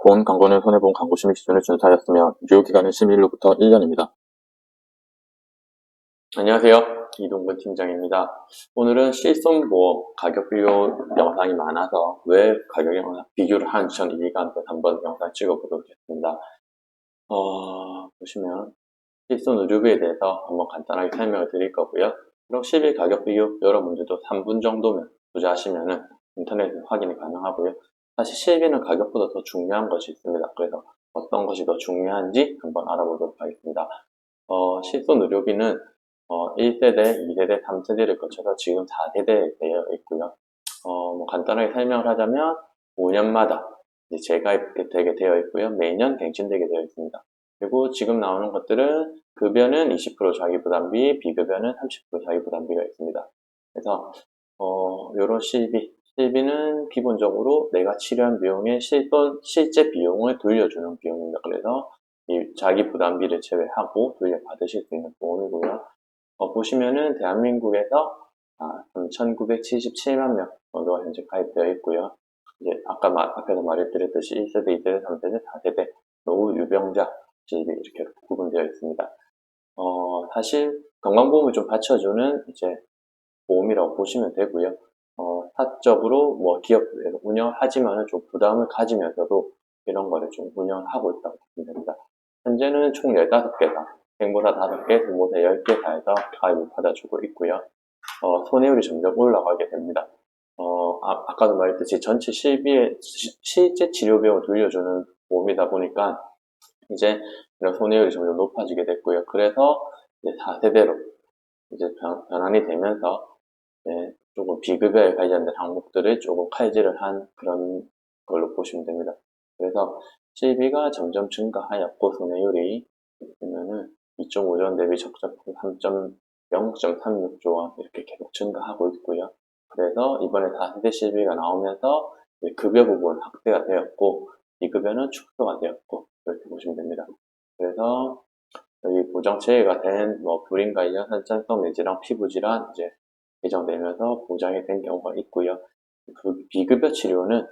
본 광고는 손해본 광고 심의 기준을 준수하였으며 유효기간은 심의일로부터 1년입니다. 안녕하세요. 이동근 팀장입니다. 오늘은 실손보험 가격 비교 영상이 많아서 왜 가격 비교를 하는지 전 이해가 안 돼서 한번 영상 찍어보도록 하겠습니다. 보시면 실손 의료비에 대해서 한번 간단하게 설명을 드릴 거고요. 그럼 실비 가격 비교 여러분들도 3분 정도면 투자하시면은 인터넷에서 확인이 가능하고요. 사실 실비는 가격보다 더 중요한 것이 있습니다. 그래서 어떤 것이 더 중요한지 한번 알아보도록 하겠습니다. 실손 의료비는 1세대, 2세대, 3세대를 거쳐서 지금 4세대에 되어 있고요. 간단하게 설명을 하자면 5년마다 재가입되게 되어 있고요. 매년 갱신되게 되어 있습니다. 그리고 지금 나오는 것들은 급여는 20% 자기부담비, 비급여는 30% 자기부담비가 있습니다. 그래서 이런 실비는 기본적으로 내가 치료한 비용의 실제 비용을 돌려주는 비용입니다. 그래서 이 자기부담비를 제외하고 돌려받으실 수 있는 보험이고요. 보시면은 대한민국에서 3,977만 명 정도가 현재 가입되어 있고요. 이제 앞에서 말씀드렸듯이 1세대, 2세대, 3세대, 4세대 노후 유병자 실비 이렇게 구분되어 있습니다. 사실 건강보험을 좀 받쳐주는 이제 보험이라고 보시면 되고요. 사적으로 뭐 기업에서 운영하지만은 좀 부담을 가지면서도 이런 거를 좀 운영하고 있다고 보시면 됩니다. 현재는 총 15개가 생보사 5개, 생보사 10개사에서 가입을 받아주고 있고요. 손해율이 점점 올라가게 됩니다. 아까도 말했듯이 전체 실제 치료 비용을 돌려주는 보험이다 보니까 이제 이런 손해율이 점점 높아지게 됐고요. 그래서 이제 4세대로 이제 변환이 되면서 조금 비급여에 관련된 항목들을 조금 칼질을 한 그런 걸로 보시면 됩니다. 그래서 실비가 점점 증가하였고 손해율이 보면은 2.5전 대비 적자폭 0.36조 원 이렇게 계속 증가하고 있고요. 그래서 이번에 4세대 실비가 나오면서 급여 부분 확대가 되었고 비급여는 축소가 되었고 이렇게 보시면 됩니다. 그래서 여기 보장체계가 된 불임 관련 선천성 뇌질환, 피부질환 이제 개정되면서 보장이 된 경우가 있고요. 비급여 치료는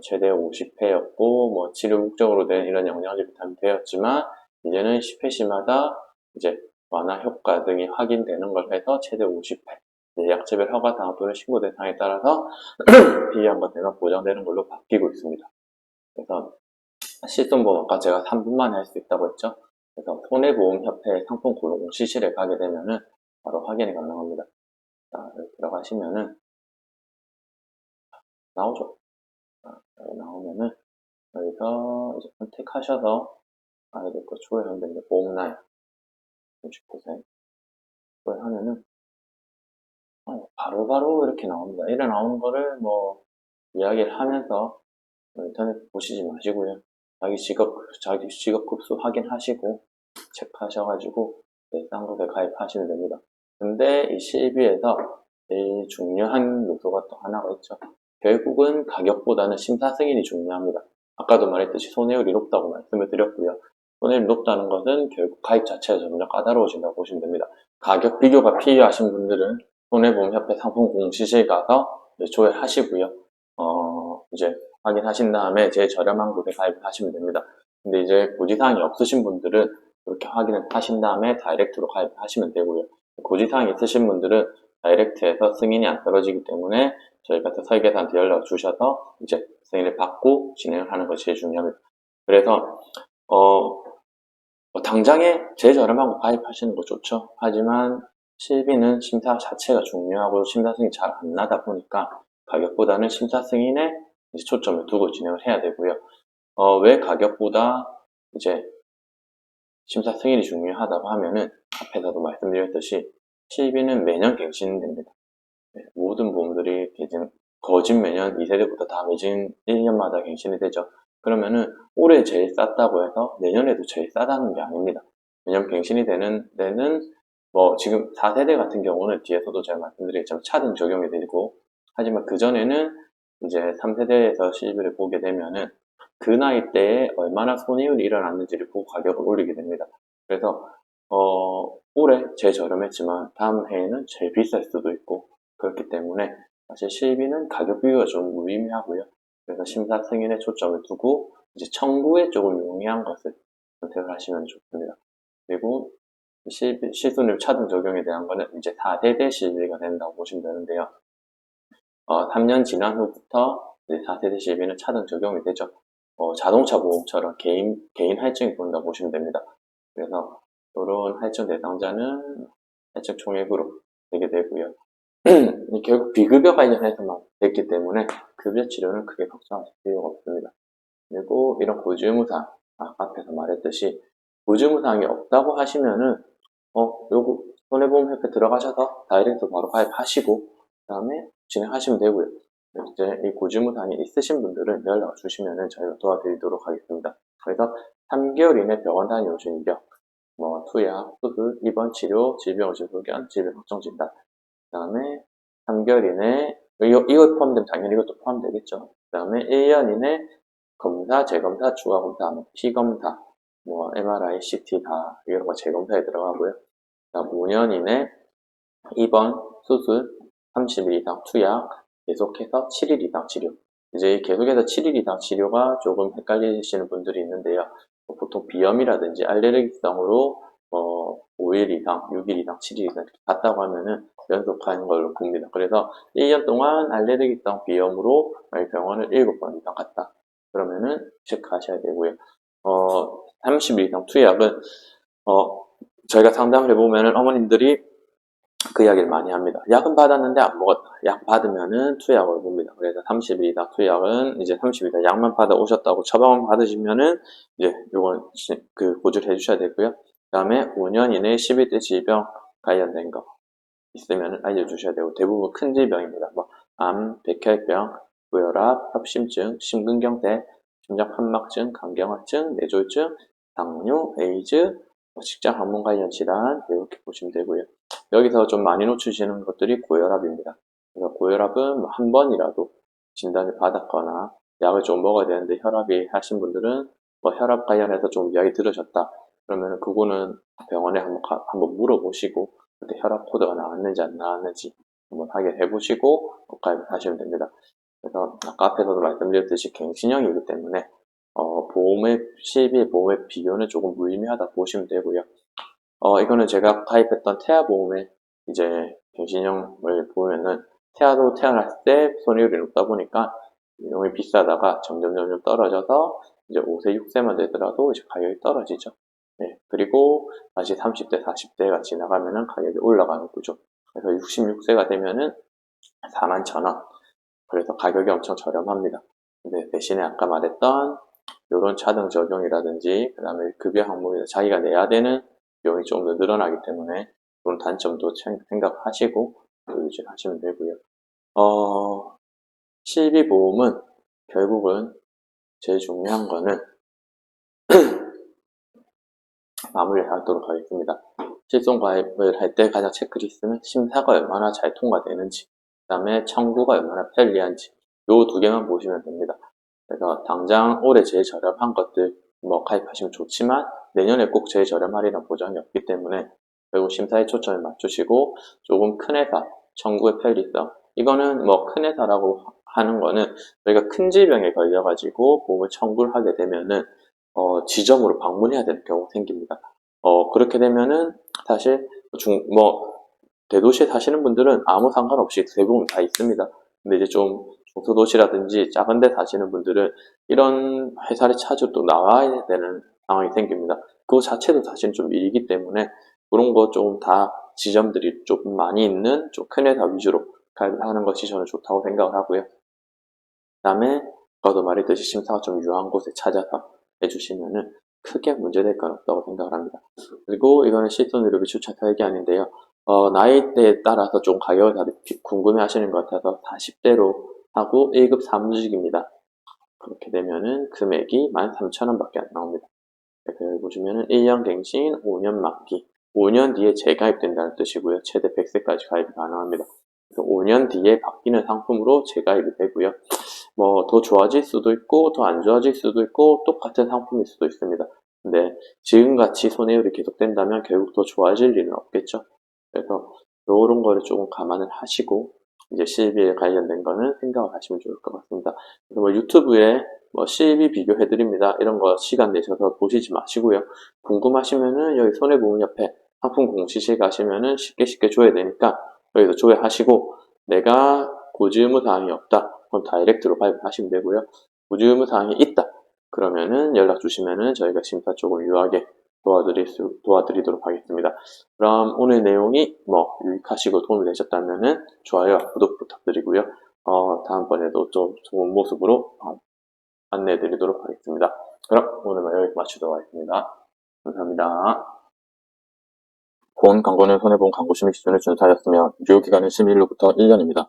최대 50회였고 치료 목적으로 된 이런 영양제 비타민 되었지만 이제는 10회시마다 이제 완화 효과 등이 확인되는 걸 해서 최대 50회 약제별 허가사항 또는 신고된 사항에 따라서 필요한 것들만 보장되는 걸로 바뀌고 있습니다. 그래서 실손보험 아까 제가 3분 만에 할 수 있다고 했죠. 그래서 손해보험협회 상품 고용 실시를 가게 되면은 바로 확인이 가능합니다. 자, 여기 들어가시면은 나오죠. 여기 나오면은 여기서 이제 선택하셔서 아이들 거 추가하면 됩니다. 보험라인 69세 추가하면은 바로바로 이렇게 나옵니다. 이래 나오는 거를 이야기를 하면서 인터넷 보시지 마시고요. 자기 직업 급수 확인하시고 체크하셔가지고 쌍극에 가입하시면 됩니다. 근데 이 실비에서 제일 중요한 요소가 또 하나가 있죠. 결국은 가격보다는 심사 승인이 중요합니다. 아까도 말했듯이 손해율이 높다고 말씀을 드렸고요. 손해율이 높다는 것은 결국 가입 자체가 점점 까다로워진다고 보시면 됩니다. 가격 비교가 필요하신 분들은 손해보험협회 상품 공시실 가서 조회하시고요. 이제 확인하신 다음에 제일 저렴한 곳에 가입을 하시면 됩니다. 근데 이제 고지사항이 없으신 분들은 이렇게 확인을 하신 다음에 다이렉트로 가입을 하시면 되고요. 고지사항이 있으신 분들은 다이렉트에서 승인이 안 떨어지기 때문에 저희 같은 설계사한테 연락을 주셔서 이제 승인을 받고 진행을 하는 것이 제일 중요합니다. 그래서 당장에 제일 저렴한 거 가입하시는 거 좋죠. 하지만 실비는 심사 자체가 중요하고 심사 승인이 잘 안 나다 보니까 가격보다는 심사 승인에 이제 초점을 두고 진행을 해야 되고요. 왜 가격보다 이제 심사 승인이 중요하다고 하면은 앞에서도 말씀드렸듯이 실비는 매년 갱신됩니다. 모든 보험들이 거진 매년 2세대부터 다 매진 1년마다 갱신이 되죠. 그러면은 올해 제일 쌌다고 해서 내년에도 제일 싸다는 게 아닙니다. 매년 갱신이 되는 데는 지금 4세대 같은 경우는 뒤에서도 제가 말씀드렸지만 차등 적용이 되고 하지만 그전에는 이제 3세대에서 실비를 보게 되면은 그 나이대에 얼마나 손해율이 일어났는지를 보고 가격을 올리게 됩니다. 그래서 올해 제일 저렴했지만 다음 해에는 제일 비쌀 수도 있고 그렇기 때문에 사실 실비는 가격 비교가 좀 무의미하고요. 그래서 심사 승인에 초점을 두고 이제 청구에 조금 용이한 것을 선택을 하시면 좋습니다. 그리고 시순위로 차등 적용에 대한 거는 이제 다세대 실비가 된다고 보시면 되는데요. 3년 지난 후부터 이제 4세대 실비는 차등 적용이 되죠. 자동차 보험처럼 개인 할증이 본다고 보시면 됩니다. 그래서 이런 할증 대상자는 할증 총액으로 되게 되고요. 결국 비급여 관련해서만 됐기 때문에 급여 치료는 크게 걱정하실 필요가 없습니다. 그리고 이런 고지의무사항, 앞에서 말했듯이 고지의무사항이 없다고 하시면은 요거 손해보험협회 들어가셔서 다이렉트 바로 가입하시고 그 다음에 진행하시면 되고요. 이제 이 고지의무사항이 있으신 분들은 연락 주시면은 저희가 도와드리도록 하겠습니다. 그래서 3개월 이내 병원 다녀오신 이력, 투약, 수술, 입원, 치료, 질병의식 소견, 질병 확정 진단, 그 다음에 3개월 이내 이거 포함되면 당연히 이것도 포함되겠죠. 그 다음에 1년 이내 검사, 재검사, 추가검사, 피검사, MRI, CT 다 이런 거 재검사에 들어가고요. 그다음 5년 이내 입원, 수술, 30일 이상 투약, 계속해서 7일 이상 치료. 이제 계속해서 7일 이상 치료가 조금 헷갈리시는 분들이 있는데요. 보통 비염이라든지 알레르기성으로 5일 이상, 6일 이상, 7일 이상 이렇게 갔다고 하면은 연속하는 걸로 봅니다. 그래서 1년 동안 알레르기성 비염으로 병원을 7번 이상 갔다. 그러면은 체크하셔야 되고요. 30일 이상 투약은 저희가 상담을 해보면은 어머님들이 그 이야기를 많이 합니다. 약은 받았는데 안 먹었다. 약 받으면은 투약을 봅니다. 그래서 30일 이상 투약은 이제 30일 이상 약만 받아 오셨다고 처방을 받으시면은 이제 요건 고지를 해주셔야 되고요. 그 다음에 5년 이내에 11대 질병 관련된 거 있으면 알려주셔야 되고 대부분 큰 질병입니다. 암, 백혈병, 고혈압, 협심증, 심근경색, 심장판막증, 간경화증, 뇌졸중, 당뇨, 에이즈, 직장 항문 관련 질환 이렇게 보시면 되고요. 여기서 좀 많이 놓치시는 것들이 고혈압입니다. 그래서 고혈압은 한 번이라도 진단을 받았거나 약을 좀 먹어야 되는데 혈압이 하신 분들은 혈압 관련해서 좀 이야기 들으셨다. 그러면 그거는 병원에 한번 물어보시고 그때 혈압 코드가 나왔는지 안 나왔는지 한번 확인해 보시고 가입하시면 됩니다. 그래서 아까 앞에서도 말씀드렸듯이 갱신형이기 때문에 실비 보험의 비교는 조금 무의미하다 보시면 되고요. 이거는 제가 가입했던 태아보험의 이제 갱신형을 보면은 태아도 태어났을 때 손해율이 높다 보니까 비용이 비싸다가 점점 떨어져서 이제 5세, 6세만 되더라도 이제 가격이 떨어지죠. 네, 그리고 다시 30대, 40대가 지나가면은 가격이 올라가는 구조. 그래서 66세가 되면은 41,000원. 그래서 가격이 엄청 저렴합니다. 근데 대신에 아까 말했던 이런 차등 적용이라든지 그 다음에 급여 항목에서 자기가 내야 되는 비용이 좀 더 늘어나기 때문에 그런 단점도 생각하시고 유지하시면 되고요. 실비보험은 결국은 제일 중요한 거는 마무리하도록 하겠습니다. 실손가입을 할 때 가장 체크리스트는 심사가 얼마나 잘 통과되는지, 그 다음에 청구가 얼마나 편리한지 요 두 개만 보시면 됩니다. 그래서 당장 올해 제일 저렴한 것들 가입하시면 좋지만 내년에 꼭 제일 저렴하리란 보장이 없기 때문에 결국 심사에 초점을 맞추시고 조금 큰 회사, 청구의 편리성 이거는 큰 회사라고 하는 거는 저희가 큰 질병에 걸려가지고 보험을 청구를 하게 되면은 지점으로 방문해야 되는 경우가 생깁니다. 그렇게 되면은 사실 대도시에 사시는 분들은 아무 상관없이 대부분 다 있습니다. 근데 이제 좀 중소도시라든지 작은 데 사시는 분들은 이런 회사를 찾으러 또 나와야 되는 상황이 생깁니다. 그거 자체도 사실 좀 일이기 때문에 그런 거 좀 다 지점들이 좀 많이 있는 좀 큰 회사 위주로 가입하는 것이 저는 좋다고 생각을 하고요. 그 다음에 아까도 말했듯이 심사가 좀 유한 곳에 찾아서 해주시면은 크게 문제될 건 없다고 생각을 합니다. 그리고 이거는 실손의료비 추천 설계안인데요. 나이대에 따라서 좀 가격을 다들 궁금해 하시는 것 같아서 40대로 하고 1급 사무직입니다. 그렇게 되면은 금액이 13,000원 밖에 안 나옵니다. 여기 보시면은 1년 갱신, 5년 만기, 5년 뒤에 재가입된다는 뜻이고요. 최대 100세까지 가입이 가능합니다. 그래서 5년 뒤에 바뀌는 상품으로 재가입이 되고요. 더 좋아질 수도 있고 더 안 좋아질 수도 있고 똑같은 상품일 수도 있습니다. 근데 지금같이 손해율이 계속된다면 결국 더 좋아질 일은 없겠죠. 그래서 이런 거를 조금 감안을 하시고 이제 실비에 관련된 거는 생각을 하시면 좋을 것 같습니다. 그래서 유튜브에 뭐 CB 비교해드립니다. 이런 거 시간 내셔서 보시지 마시고요. 궁금하시면은 여기 손해보험 옆에 상품 공시실 가시면은 쉽게 줘야 되니까 여기서 조회하시고, 내가 고지 의무 사항이 없다 그럼 다이렉트로 발급하시면 되고요. 고지 의무 사항이 있다 그러면은 연락 주시면은 저희가 심사 조금 유하게 도와드리도록 하겠습니다. 그럼 오늘 내용이 뭐 유익하시고 도움이 되셨다면은 좋아요, 구독 부탁드리고요. 다음번에도 좀 좋은 모습으로 안내해 드리도록 하겠습니다. 그럼 오늘은 여기서 마치도록 하겠습니다. 감사합니다. 본 광고는 손해보험 광고 심의 기준을 준수하였으며 유효기간은 11일로부터 1년입니다.